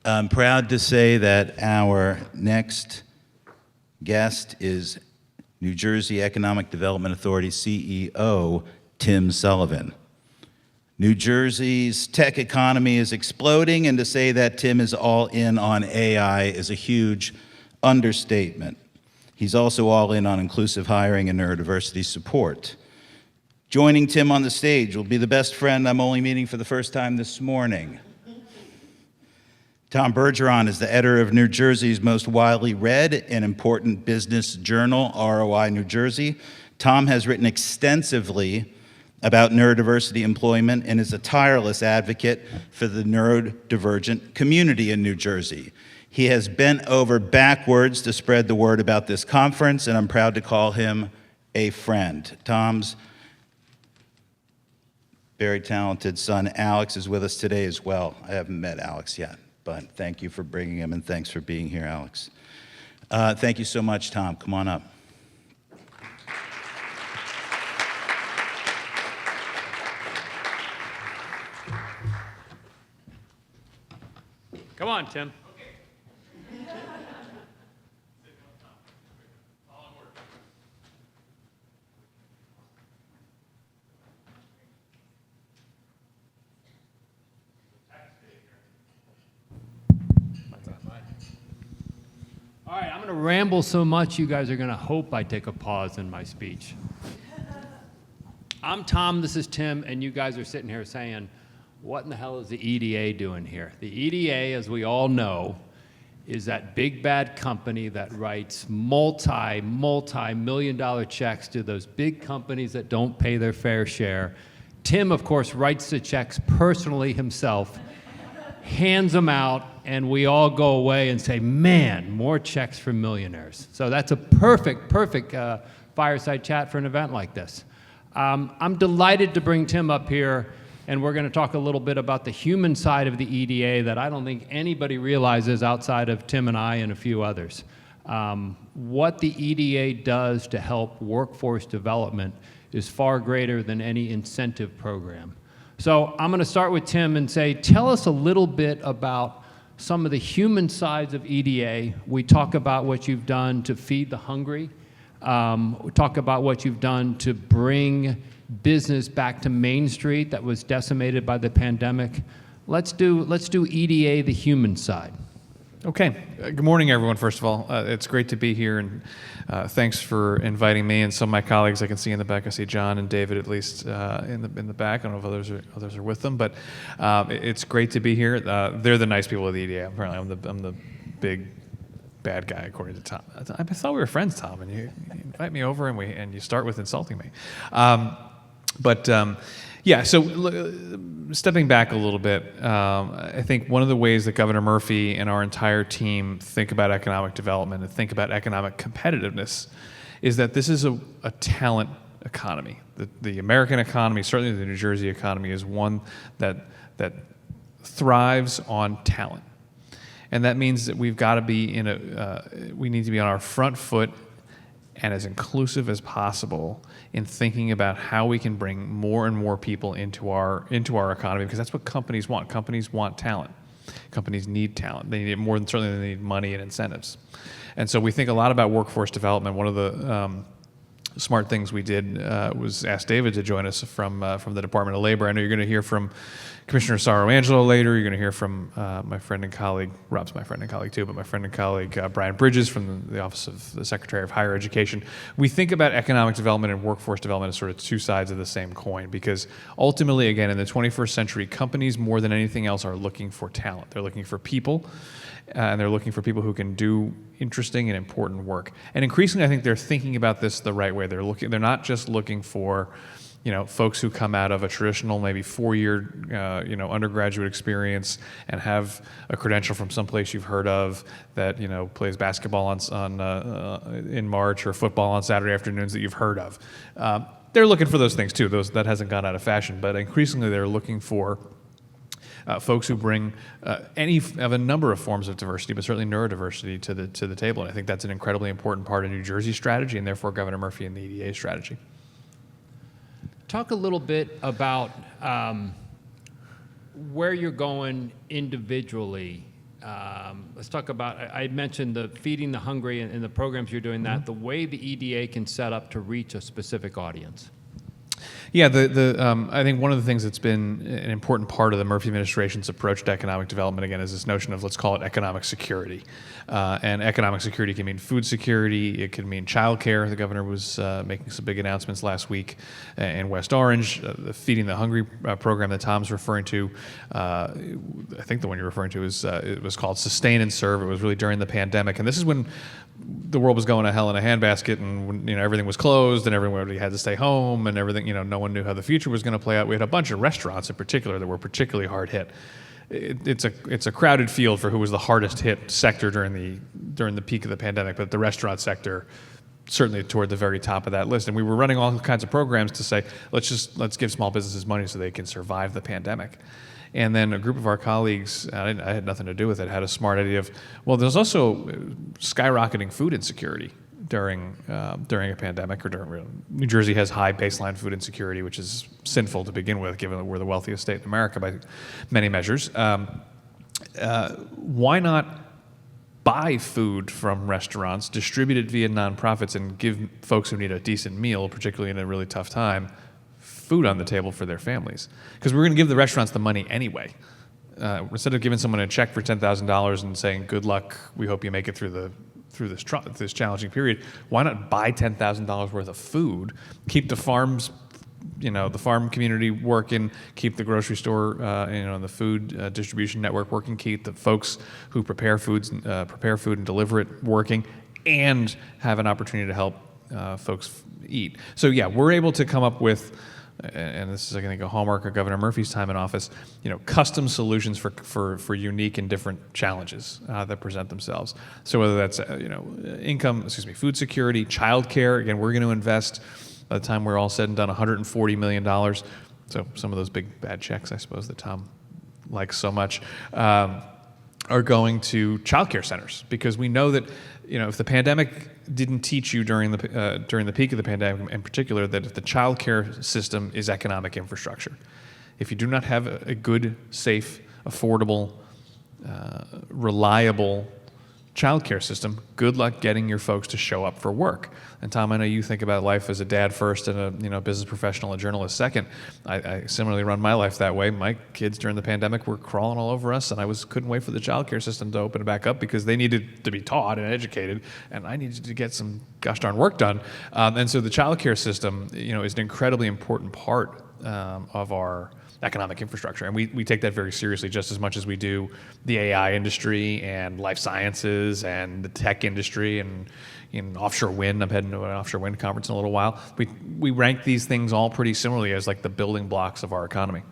I'm proud to say that our next guest is New Jersey Economic Development Authority CEO, Tim Sullivan. New Jersey's tech economy is exploding, and to say that Tim is all in on AI is a huge understatement. He's also all in on inclusive hiring and neurodiversity support. Joining Tim on the stage will be the best friend I'm only meeting for the first time this morning. Tom Bergeron is the editor of New Jersey's most widely read and important business journal, ROI-NJ. Tom has written extensively about neurodiversity employment and is a tireless advocate for the neurodivergent community in New Jersey. He has bent over backwards to spread the word about this conference, and I'm proud to call him a friend. Tom's very talented son, Alex, is with us today as well. I haven't met Alex yet, but thank you for bringing him, and thanks for being here, Alex. Thank you so much, Tom. Come on up. Come on, Tim. All right, I'm going to ramble so much you guys are going to hope I take a pause in my speech. I'm Tom, this is Tim, and you guys are sitting here saying, what in the hell is the EDA doing here? The EDA, as we all know, is that big bad company that writes multi-million-dollar checks to those big companies that don't pay their fair share. Tim, of course, writes the checks personally himself, hands them out, and we all go away and say, man, more checks for millionaires. So that's a perfect fireside chat for an event like this. I'm delighted to bring Tim up here, and we're going to talk a little bit about the human side of the EDA that I don't think anybody realizes outside of Tim and I and a few others. What the EDA does to help workforce development is far greater than any incentive program. So I'm going to start with Tim and say, tell us a little bit about some of the human sides of EDA. We talk about what you've done to feed the hungry. We talk about what you've done to bring business back to Main Street that was decimated by the pandemic. Let's do EDA, the human side. Okay. Good morning, everyone, first of all. It's great to be here, and thanks for inviting me and some of my colleagues. I can see in the back, I see John and David at least in the back. I don't know if others are with them, but it's great to be here. They're the nice people at the EDA. Apparently, I'm the big bad guy, according to Tom. I thought we were friends, Tom, and you invite me over and you start with insulting me. Yeah, so stepping back a little bit, I think one of the ways that Governor Murphy and our entire team think about economic development and think about economic competitiveness is that this is a talent economy. The American economy, certainly the New Jersey economy, is one that thrives on talent. And that means that we've got to be we need to be on our front foot and as inclusive as possible in thinking about how we can bring more and more people into our economy, because that's what companies want. Companies want talent. Companies need talent. They need it more than certainly they need money and incentives. And so we think a lot about workforce development. One of the smart things we did was ask David to join us from the Department of Labor. I know you're going to hear from Commissioner Saro-Angelo later. You're going to hear from my friend and colleague, Rob's my friend and colleague too, but my friend and colleague Brian Bridges from the Office of the Secretary of Higher Education. We think about economic development and workforce development as sort of two sides of the same coin, because ultimately, again, in the 21st century, companies more than anything else are looking for talent. They're looking for people, and they're looking for people who can do interesting and important work. And increasingly, I think they're thinking about this the right way. They're not just looking for folks who come out of a traditional, maybe 4-year, undergraduate experience and have a credential from someplace you've heard of that, plays basketball in March or football on Saturday afternoons that you've heard of. They're looking for those things too. That hasn't gone out of fashion, but increasingly they're looking for folks who bring any of a number of forms of diversity, but certainly neurodiversity to the table. And I think that's an incredibly important part of New Jersey's strategy, and therefore Governor Murphy and the EDA strategy. Talk a little bit about where you're going individually let's talk about, I mentioned the feeding the hungry and the programs you're doing that, the way the EDA can set up to reach a specific audience. Yeah, I think one of the things that's been an important part of the Murphy administration's approach to economic development, again, is this notion of, let's call it economic security. And economic security can mean food security, it can mean childcare. The governor was making some big announcements last week in West Orange. The Feeding the Hungry program that Tom's referring to, I think the one you're referring to is, it was called Sustain and Serve. It was really during the pandemic. And this is when the world was going to hell in a handbasket, and when, everything was closed and everybody had to stay home and everything, no one knew how the future was going to play out. We had a bunch of restaurants in particular that were particularly hard hit. It's a crowded field for who was the hardest hit sector during the peak of the pandemic, but the restaurant sector certainly toward the very top of that list. And we were running all kinds of programs to say, let's give small businesses money so they can survive the pandemic. And then a group of our colleagues, I had nothing to do with it, had a smart idea of, well, there's also skyrocketing food insecurity during a pandemic, or New Jersey has high baseline food insecurity, which is sinful to begin with, given that we're the wealthiest state in America by many measures. Why not buy food from restaurants, distribute it via nonprofits, and give folks who need a decent meal, particularly in a really tough time, food on the table for their families? Because we're going to give the restaurants the money anyway. Instead of giving someone a check for $10,000 and saying, good luck, we hope you make it through this challenging period, why not buy $10,000 worth of food, keep the farms, the farm community working, keep the grocery store, and the food distribution network working, keep the folks who prepare food and deliver it working, and have an opportunity to help folks eat. So yeah, we're able to come up with, and this is, I think, a hallmark of Governor Murphy's time in office, custom solutions for unique and different challenges that present themselves. So whether that's food security, childcare. Again, we're going to invest, by the time we're all said and done, $140 million. So some of those big bad checks, I suppose, that Tom likes so much, are going to childcare centers, because we know that if the pandemic didn't teach you during the peak of the pandemic in particular, that if the childcare system is economic infrastructure, if you do not have a good, safe, affordable, reliable childcare system, good luck getting your folks to show up for work. And Tom, I know you think about life as a dad first and a business professional, a journalist second. I similarly run my life that way. My kids during the pandemic were crawling all over us, and I couldn't wait for the childcare system to open back up, because they needed to be taught and educated, and I needed to get some gosh darn work done. And so the childcare system, is an incredibly important part of our economic infrastructure, and we take that very seriously, just as much as we do the AI industry and life sciences and the tech industry and offshore wind. I'm heading to an offshore wind conference in a little while. We rank these things all pretty similarly as like the building blocks of our economy.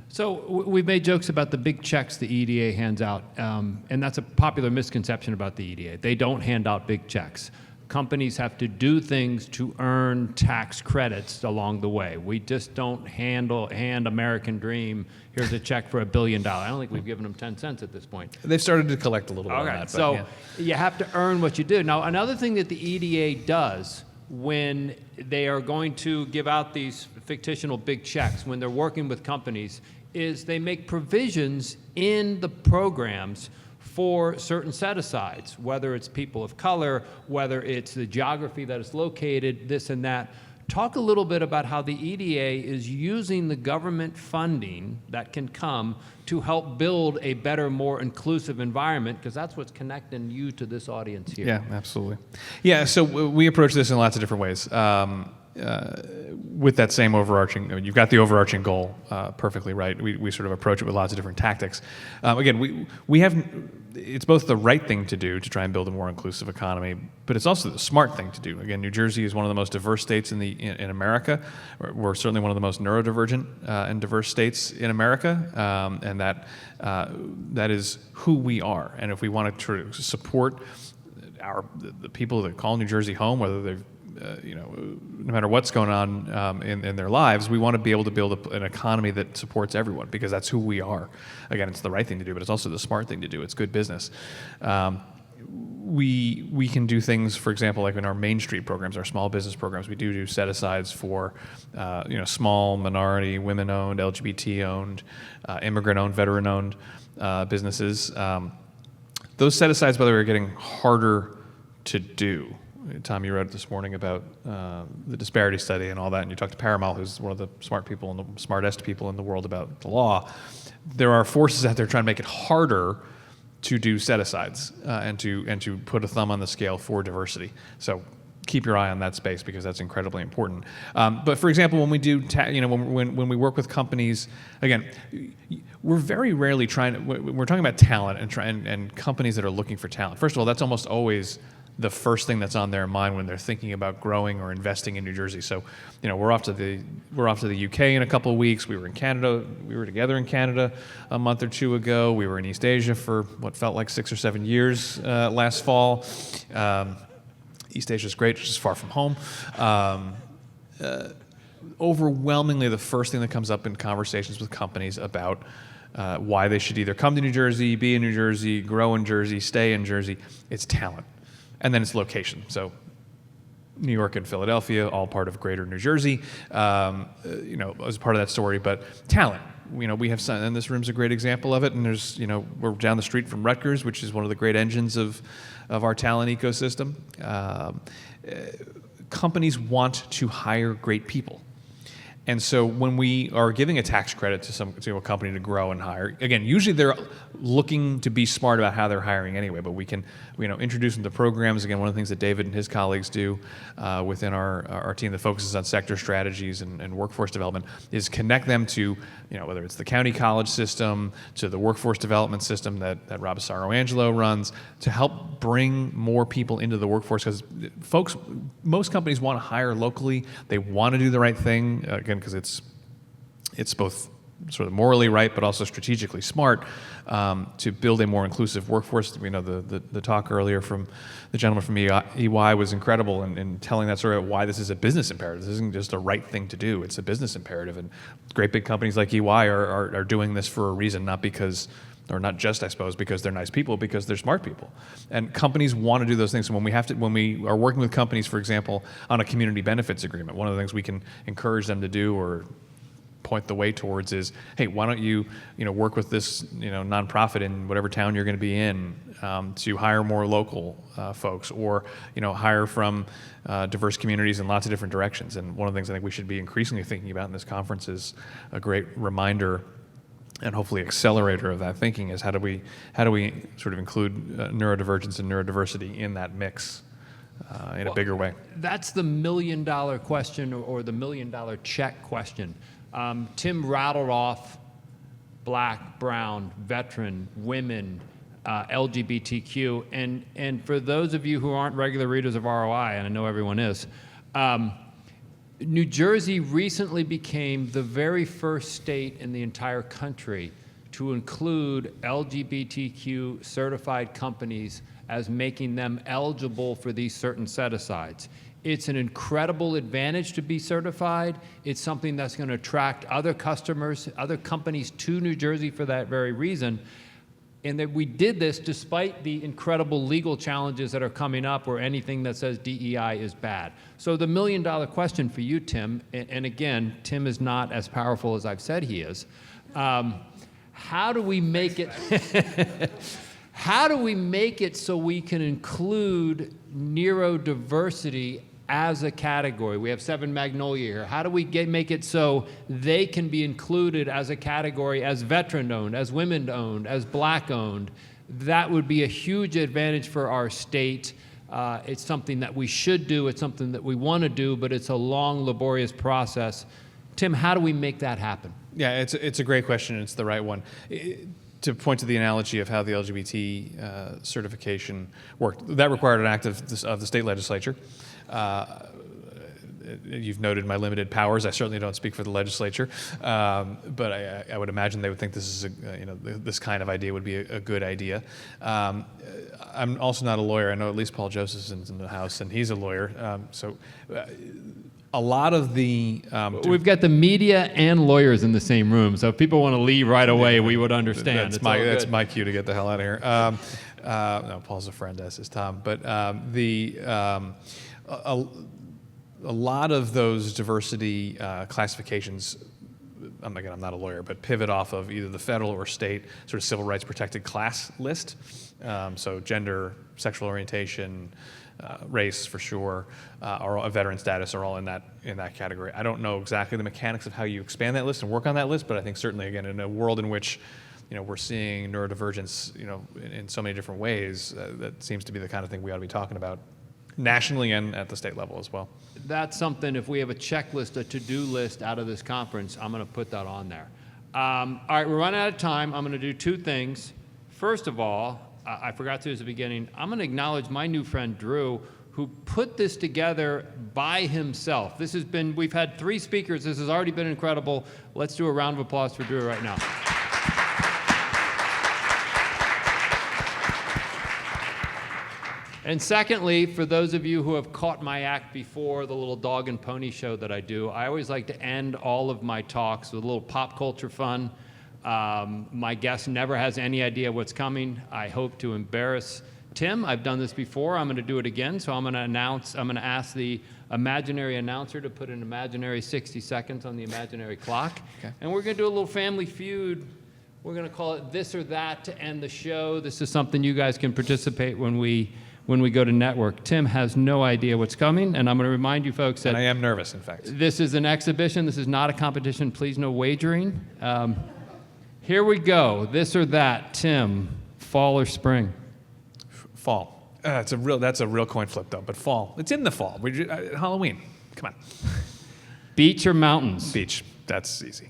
So we've made jokes about the big checks the EDA hands out, and that's a popular misconception about the EDA. They don't hand out big checks. Companies have to do things to earn tax credits along the way. We just don't hand American Dream, here's a check for $1 billion. I don't think we've given them 10 cents at this point. They've started to collect a little bit on that. So yeah. You have to earn what you do. Now, another thing that the EDA does when they are going to give out these fictional big checks, when they're working with companies, is they make provisions in the programs for certain set-asides, whether it's people of color, whether it's the geography that it's located, this and that. Talk a little bit about how the EDA is using the government funding that can come to help build a better, more inclusive environment, because that's what's connecting you to this audience here. Yeah, absolutely. Yeah, so we approach this in lots of different ways. With that same overarching, you've got the overarching goal perfectly right. We sort of approach it with lots of different tactics. Again, we have, it's both the right thing to do to try and build a more inclusive economy, but it's also the smart thing to do. Again, New Jersey is one of the most diverse states in America. We're certainly one of the most neurodivergent and diverse states in America, and that is who we are. And if we want to support the people that call New Jersey home, whether they've no matter what's going on in their lives, we want to be able to build an economy that supports everyone, because that's who we are. Again, it's the right thing to do, but it's also the smart thing to do. It's good business. we can do things, for example, like in our Main Street programs, our small business programs, we do set-asides for small, minority, women-owned, LGBT-owned, immigrant-owned, veteran-owned businesses. Those set-asides, by the way, are getting harder to do. Tom, you wrote this morning about the disparity study and all that, and you talked to Parimal, who's one of the smartest people in the world about the law. There are forces out there trying to make it harder to do set-asides and to put a thumb on the scale for diversity. So keep your eye on that space because that's incredibly important. But for example, when we do, when we work with companies, again, we're very rarely we're talking about talent and companies that are looking for talent. First of all, that's almost always the first thing that's on their mind when they're thinking about growing or investing in New Jersey. So, we're off to the UK in a couple of weeks. We were in Canada. We were together in Canada a month or two ago. We were in East Asia for what felt like 6 or 7 years last fall. East Asia is great, it's just far from home. Overwhelmingly, the first thing that comes up in conversations with companies about why they should either come to New Jersey, be in New Jersey, grow in Jersey, stay in Jersey, it's talent. And then it's location. So New York and Philadelphia, all part of greater New Jersey, as part of that story. But talent, we have some, and this room's a great example of it. And there's, we're down the street from Rutgers, which is one of the great engines of our talent ecosystem. Companies want to hire great people. And so when we are giving a tax credit to a company to grow and hire, again, usually they're looking to be smart about how they're hiring anyway, but we can introduce them to programs. Again, one of the things that David and his colleagues do within our team that focuses on sector strategies and workforce development is connect them to, whether it's the county college system, to the workforce development system that Rob Asaro-Angelo runs, to help bring more people into the workforce. Because most companies want to hire locally. They want to do the right thing, again, because it's both sort of morally right, but also strategically smart to build a more inclusive workforce. We know the talk earlier from the gentleman from EY was incredible in telling that story about why this is a business imperative. This isn't just a right thing to do; it's a business imperative. And great big companies like EY are doing this for a reason, not because, or not just, I suppose, because they're nice people, because they're smart people. And companies want to do those things. So when we are working with companies, for example, on a community benefits agreement, one of the things we can encourage them to do or point the way towards is, hey, why don't you work with this nonprofit in whatever town you're going to be in to hire more local folks, or hire from diverse communities in lots of different directions. And one of the things I think we should be increasingly thinking about in this conference is a great reminder and hopefully accelerator of that thinking is how do we sort of include neurodivergence and neurodiversity in that mix in a bigger way. That's the $1 million question or the $1 million check question. Tim rattled off black, brown, veteran, women, LGBTQ, and for those of you who aren't regular readers of ROI, and I know everyone is, New Jersey recently became the very first state in the entire country to include LGBTQ certified companies as making them eligible for these certain set-asides. It's an incredible advantage to be certified. It's something that's going to attract other customers, other companies to New Jersey for that very reason. And that we did this despite the incredible legal challenges that are coming up where anything that says DEI is bad. So the $1 million question for you, Tim, and again, Tim is not as powerful as I've said he is. How do we make it how do we make it so we can include neurodiversity as a category? We have Seven Magnolia here. How do we make it so they can be included as a category, as veteran-owned, as women-owned, as black-owned? That would be a huge advantage for our state. It's something that we should do. It's something that we want to do, but it's a long, laborious process. Tim, how do we make that happen? Yeah, it's a great question. It's the right one. To point to the analogy of how the LGBT certification worked, that required an act of the state legislature. You've noted my limited powers. I certainly don't speak for the legislature, but I would imagine they would think this is this kind of idea would be a good idea. I'm also not a lawyer. I know at least Paul Josephson's in the House, and he's a lawyer. A lot of the we've got the media and lawyers in the same room, so if people want to leave right away, we would understand. That's my cue to get the hell out of here. No, Paul's a friend, as is Tom. But a lot of those diversity classifications, I'm not a lawyer, but pivot off of either the federal or state sort of civil rights protected class list. So gender, sexual orientation, race for sure, or veteran status are all in that category. I don't know exactly the mechanics of how you expand that list and work on that list, but I think certainly, again, in a world in which we're seeing neurodivergence in so many different ways, that seems to be the kind of thing we ought to be talking about nationally and at the state level as well. That's something, if we have a checklist, a to-do list out of this conference, I'm going to put that on there. All right, we're running out of time. I'm going to do two things. First of all, I forgot to at the beginning, I'm going to acknowledge my new friend Drew, who put this together by himself. We've had 3 speakers. This has already been incredible. Let's do a round of applause for Drew right now. And secondly, for those of you who have caught my act before, the little dog and pony show that I do, I always like to end all of my talks with a little pop culture fun. My guest never has any idea what's coming. I hope to embarrass Tim. I've done this before. I'm going to do it again. So I'm going to ask the imaginary announcer to put an imaginary 60 seconds on the imaginary clock. Okay. And we're going to do a little family feud. We're going to call it this or that to end the show. This is something you guys can participate when we go to network. Tim has no idea what's coming, and I'm going to remind you folks that... And I am nervous, in fact. This is an exhibition. This is not a competition. Please, no wagering. Here we go. This or that. Tim, fall or spring? Fall. That's a real coin flip, though, but fall. It's in the fall. Halloween. Come on. Beach or mountains? Beach. That's easy.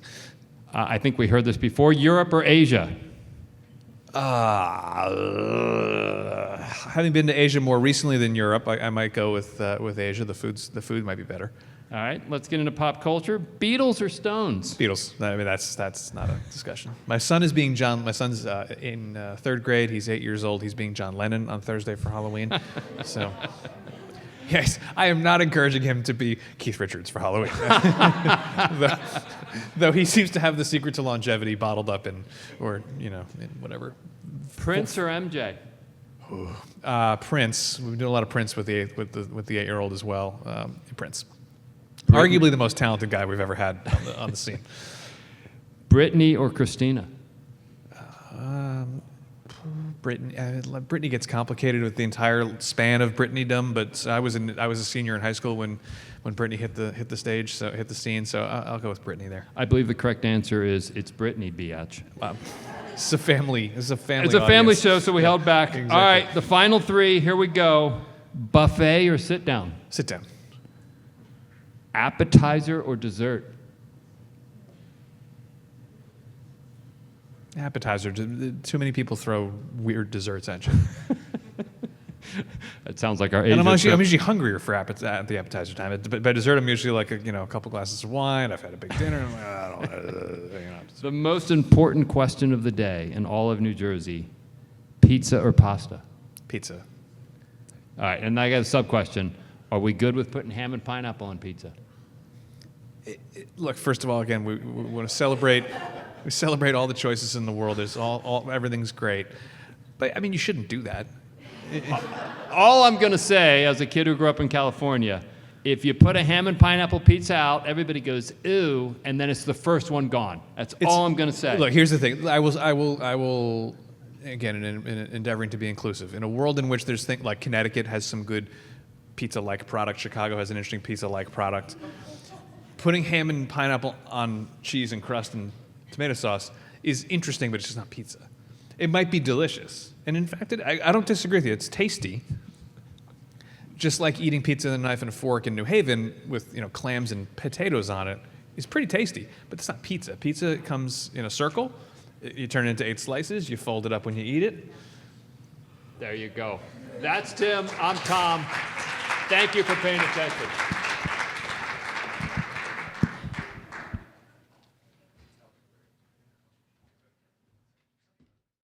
I think we heard this before. Europe or Asia? Having been to Asia more recently than Europe, I might go with Asia. The food might be better. All right, let's get into pop culture. Beatles or Stones? Beatles. I mean, that's not a discussion. My son's in 3rd grade. He's 8 years old. He's being John Lennon on Thursday for Halloween. So, yes, I am not encouraging him to be Keith Richards for Halloween. though he seems to have the secret to longevity bottled up in whatever. Prince or MJ? Prince. We've been doing a lot of Prince with the 8-year-old as well. Prince. Arguably the most talented guy we've ever had on the scene. Britney or Christina? Britney gets complicated with the entire span of Britneydom, but I was a senior in high school when Britney hit the scene. So I'll go with Britney there. I believe the correct answer is it's Britney, biatch. Wow. It's a family It's a family show, so we held back. Exactly. All right, the final 3. Here we go. Buffet or sit down? Sit down. Appetizer or dessert? Appetizer. Too many people throw weird desserts at you. It sounds like our age. And I'm usually hungrier for at the appetizer time. But by dessert, I'm usually like a couple glasses of wine. I've had a big dinner. The most important question of the day in all of New Jersey: pizza or pasta? Pizza. All right, and I got a sub question: are we good with putting ham and pineapple on pizza? Look, first of all, again, we want to celebrate. We celebrate all the choices in the world. There's everything's great, but I mean, you shouldn't do that. All I'm going to say, as a kid who grew up in California, if you put a ham and pineapple pizza out, everybody goes, ew, and then it's the first one gone. That's all I'm going to say. Look, here's the thing. I will again, in endeavoring to be inclusive, in a world in which there's things like Connecticut has some good pizza-like product, Chicago has an interesting pizza-like product, putting ham and pineapple on cheese and crust and tomato sauce is interesting, but it's just not pizza. It might be delicious. And in fact, I don't disagree with you. It's tasty. Just like eating pizza with a knife and a fork in New Haven with clams and potatoes on it is pretty tasty. But that's not pizza. Pizza comes in a circle. You turn it into 8 slices. You fold it up when you eat it. There you go. That's Tim. I'm Tom. Thank you for paying attention.